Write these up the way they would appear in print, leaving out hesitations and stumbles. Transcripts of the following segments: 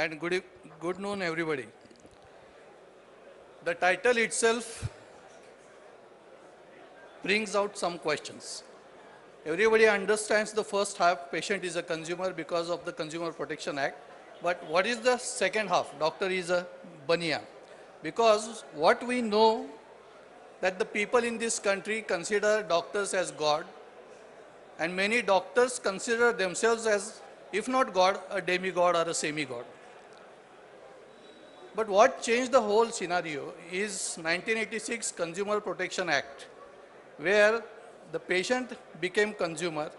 and good noon everybody. The title itself brings out some questions. Everybody understands the first half, patient is a consumer because of the Consumer Protection Act. But what is the second half? Doctor is a baniya. Because what we know that the people in this country consider doctors as God, and many doctors consider themselves as, if not God, a demigod or a semi-god. But what changed the whole scenario is 1986 Consumer Protection Act, where the patient became consumer.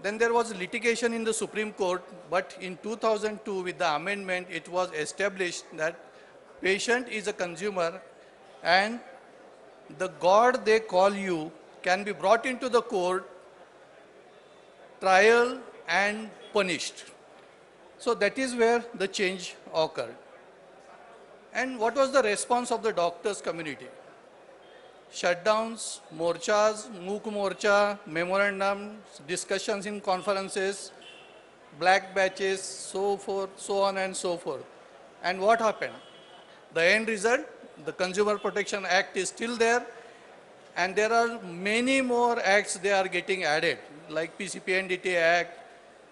Then there was litigation in the Supreme Court, but in 2002 with the amendment it was established that patient is a consumer and the God they call you can be brought into the court, trial and punished. So that is where the change occurred. And what was the response of the doctors community? Shutdowns, morchas, MOOC morcha, memorandums, discussions in conferences, black batches, so forth, so on and so forth. And what happened? The end result, the Consumer Protection Act is still there, and there are many more acts they are getting added, like PCPNDT Act,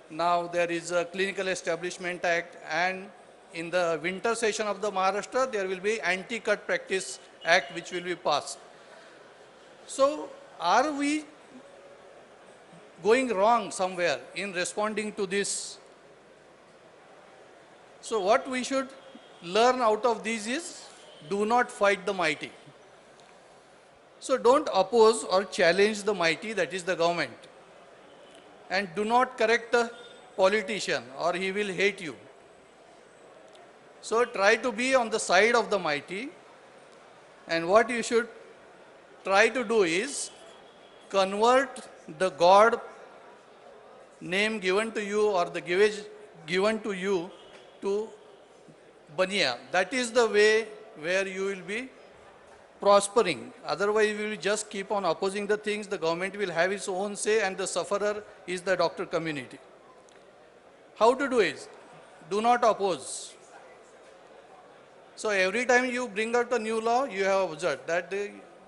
now there is a Clinical Establishment Act, and in the winter session of the Maharashtra, there will be Anti-Cut Practice Act which will be passed. So, are we going wrong somewhere in responding to this? So, what we should learn out of this is, do not fight the mighty. So, don't oppose or challenge the mighty, that is the government. And do not correct the politician or he will hate you. So, try to be on the side of the mighty, and what you should try to do is convert the God name given to you or the given to you to baniya. That is the way where you will be prospering. Otherwise, we will just keep on opposing the things. The government will have its own say and the sufferer is the doctor community. How to do it? Do not oppose. So every time you bring out a new law, you have observed that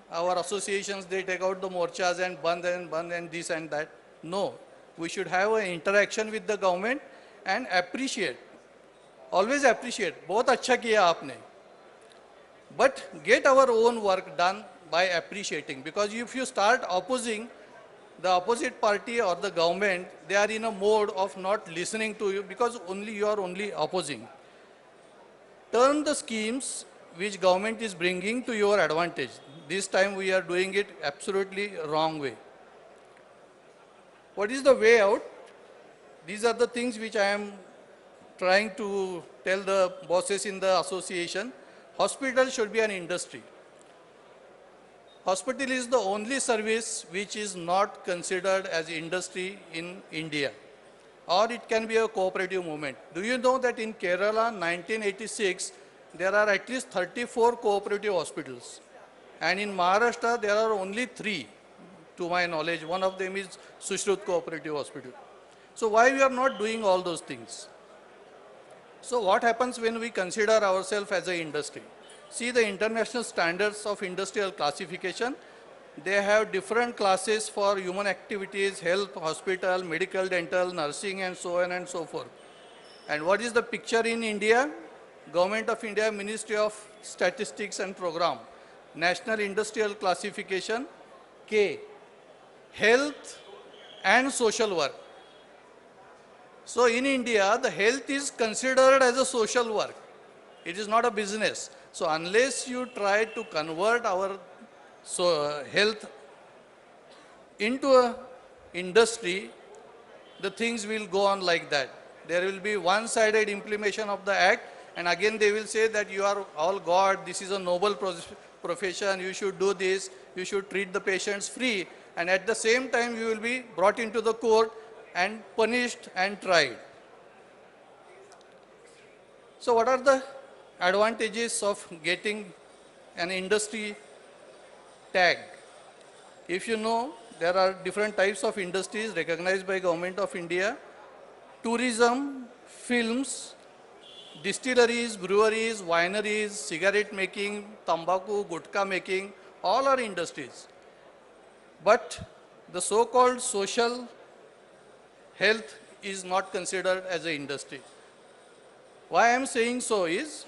our associations, they take out the morchas and band and this and that. No, we should have an interaction with the government and appreciate. Always appreciate. बहुत अच्छा किया आपने. But get our own work done by appreciating. Because if you start opposing, the opposite party or the government, they are in a mode of not listening to you because you are only opposing. Turn the schemes which government is bringing to your advantage. This time we are doing it absolutely wrong way. What is the way out? These are the things which I am trying to tell the bosses in the association. Hospital should be an industry. Hospital is the only service which is not considered as industry in India. Or it can be a cooperative movement. Do you know that in Kerala, 1986, there are at least 34 cooperative hospitals. And in Maharashtra, there are only 3, to my knowledge. One of them is Sushrut Cooperative Hospital. So why we are not doing all those things? So what happens when we consider ourselves as an industry? See the international standards of industrial classification. They have different classes for human activities, health, hospital, medical, dental, nursing, and so on and so forth. And what is the picture in India? Government of India, Ministry of Statistics and Program, National Industrial Classification, K, Health and Social Work. So in India, the health is considered as a social work. It is not a business. So unless you try to convert our health into a industry, the things will go on like that. There will be one-sided implementation of the act, and again they will say that you are all God, this is a noble profession, you should do this, you should treat the patients free, and at the same time you will be brought into the court and punished and tried. So what are the advantages of getting an industry tag? If you know, there are different types of industries recognized by Government of India: tourism, films, Distilleries, breweries, wineries, cigarette making, tambaku, gutka making, all are industries. But the so-called social health is not considered as an industry. Why I am saying so is,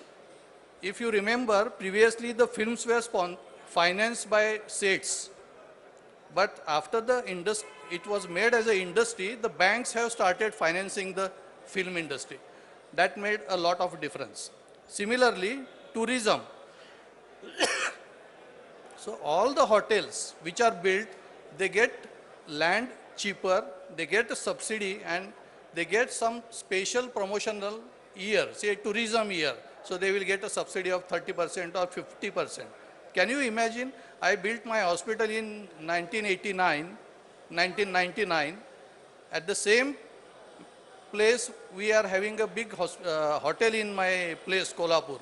if you remember, previously the films were financed by states. But after it was made as an industry, the banks have started financing the film industry. That made a lot of difference. Similarly, tourism. So all the hotels which are built, they get land cheaper, they get a subsidy, and they get some special promotional year, say tourism year. So they will get a subsidy of 30% or 50%. Can you imagine? I built my hospital in 1999. At the same place, we are having a big hotel in my place, Kolhapur.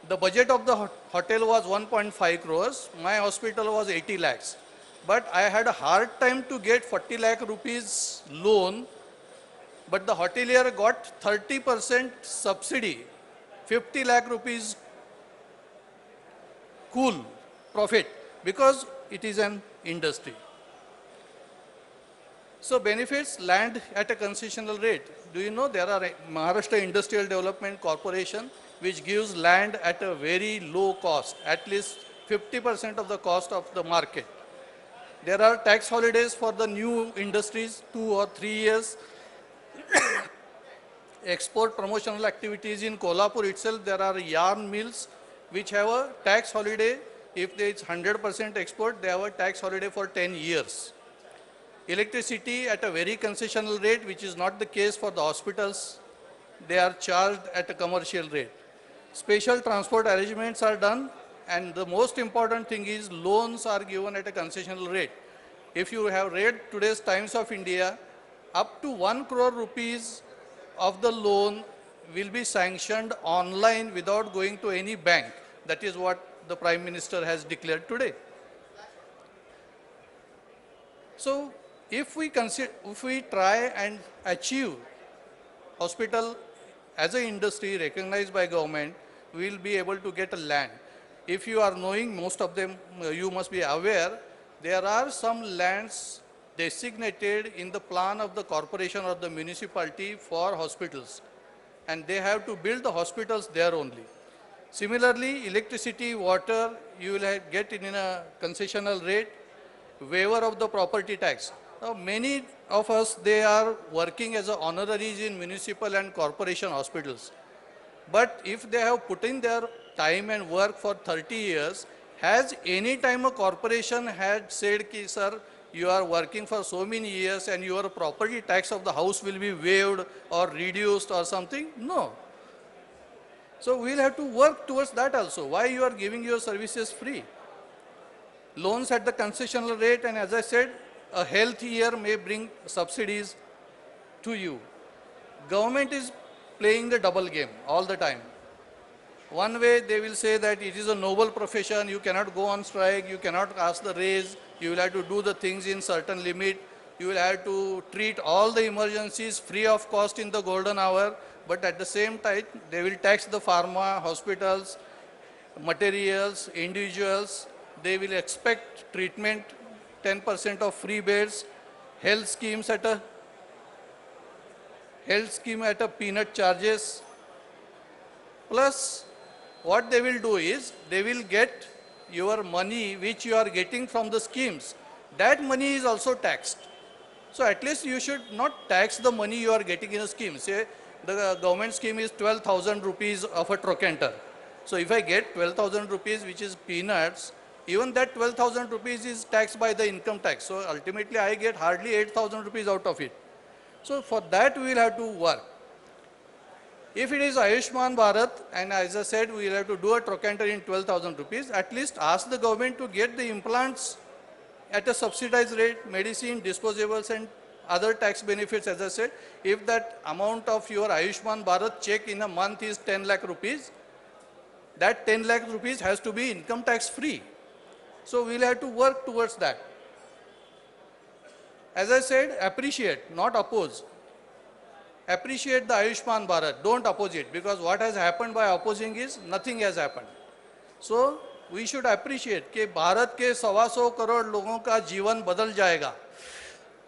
The budget of the hotel was 1.5 crores. My hospital was 80 lakhs. But I had a hard time to get 40 lakh rupees loan. But the hotelier got 30% subsidy, 50 lakh rupees cool profit, because it is an industry. So benefits, land at a concessional rate. Do you know there are Maharashtra Industrial Development Corporation which gives land at a very low cost, at least 50% of the cost of the market. There are tax holidays for the new industries, 2 or 3 years. Export promotional activities in Kolhapur itself, there are yarn mills which have a tax holiday. If there is 100% export, they have a tax holiday for 10 years. Electricity at a very concessional rate, which is not the case for the hospitals. They are charged at a commercial rate. Special transport arrangements are done, and the most important thing is loans are given at a concessional rate. If you have read today's Times of India, up to 1 crore rupees of the loan will be sanctioned online without going to any bank. That is what the Prime Minister has declared today. So if we try and achieve hospital as an industry recognized by government, we will be able to get a land. If you are knowing, most of them, you must be aware, there are some lands designated in the plan of the corporation or the municipality for hospitals, and they have to build the hospitals there only. Similarly, electricity, water, you will get it in a concessional rate, waiver of the property tax. Now, many of us, they are working as honoraries in municipal and corporation hospitals. But if they have put in their time and work for 30 years, has any time a corporation had said, ki, sir, you are working for so many years and your property tax of the house will be waived or reduced or something? No. So we'll have to work towards that also. Why you are giving your services free? Loans at the concessional rate, and as I said, a health year may bring subsidies to you. Government is playing the double game all the time. One way they will say that it is a noble profession, you cannot go on strike, you cannot ask the raise, you will have to do the things in certain limit, you will have to treat all the emergencies free of cost in the golden hour, but at the same time they will tax the pharma, hospitals, materials, individuals, they will expect treatment, 10% of free beds, health scheme at a peanut charges. Plus, what they will do is, they will get your money which you are getting from the schemes. That money is also taxed. So at least you should not tax the money you are getting in a scheme. Say the government scheme is 12,000 rupees of a trochanter. So if I get 12,000 rupees, which is peanuts, even that 12,000 rupees is taxed by the income tax. So ultimately I get hardly 8,000 rupees out of it. So for that we will have to work. If it is Ayushman Bharat, and as I said, we will have to do a trochanter in 12,000 rupees, at least ask the government to get the implants at a subsidized rate, medicine, disposables and other tax benefits, as I said. If that amount of your Ayushman Bharat check in a month is 10 lakh rupees, that 10 lakh rupees has to be income tax free. So we will have to work towards that. As I said, appreciate, not oppose. appreciate the Ayushman Bharat. Don't oppose it, because what has happened by opposing is nothing has happened. So we should appreciate कि भारत के 125 करोड़ लोगों का जीवन बदल जाएगा.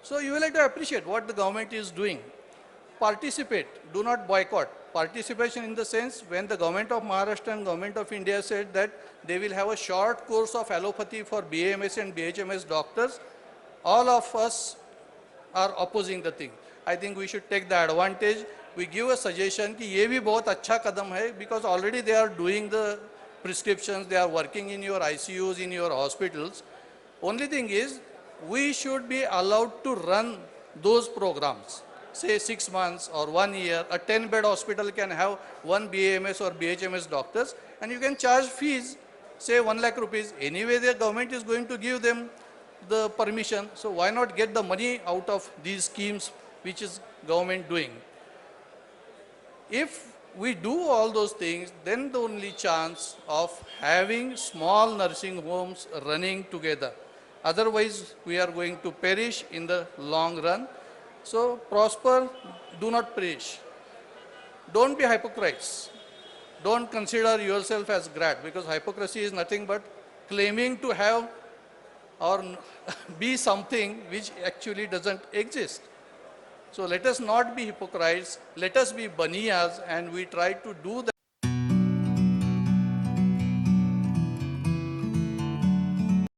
So you will have to appreciate what the government is doing. Participate, do not boycott. Participation in the sense when the government of Maharashtra and government of India said that they will have a short course of allopathy for BAMS and BHMS doctors, all of us are opposing the thing. I think we should take the advantage. We give a suggestion कि ये भी बहुत अच्छा कदम है, because already they are doing the prescriptions, they are working in your ICUs, in your hospitals. Only thing is, we should be allowed to run those programs. Say 6 months or 1 year, a 10-bed hospital can have 1 BAMS or BHMS doctors, and you can charge fees, say 1 lakh rupees. Anyway, the government is going to give them the permission, so why not get the money out of these schemes which is government doing? If we do all those things, then the only chance of having small nursing homes running together. Otherwise, we are going to perish in the long run. So prosper, do not perish. Don't be hypocrites. Don't consider yourself as great, because hypocrisy is nothing but claiming to have or be something which actually doesn't exist. So let us not be hypocrites, let us be baniyas, and we try to do that.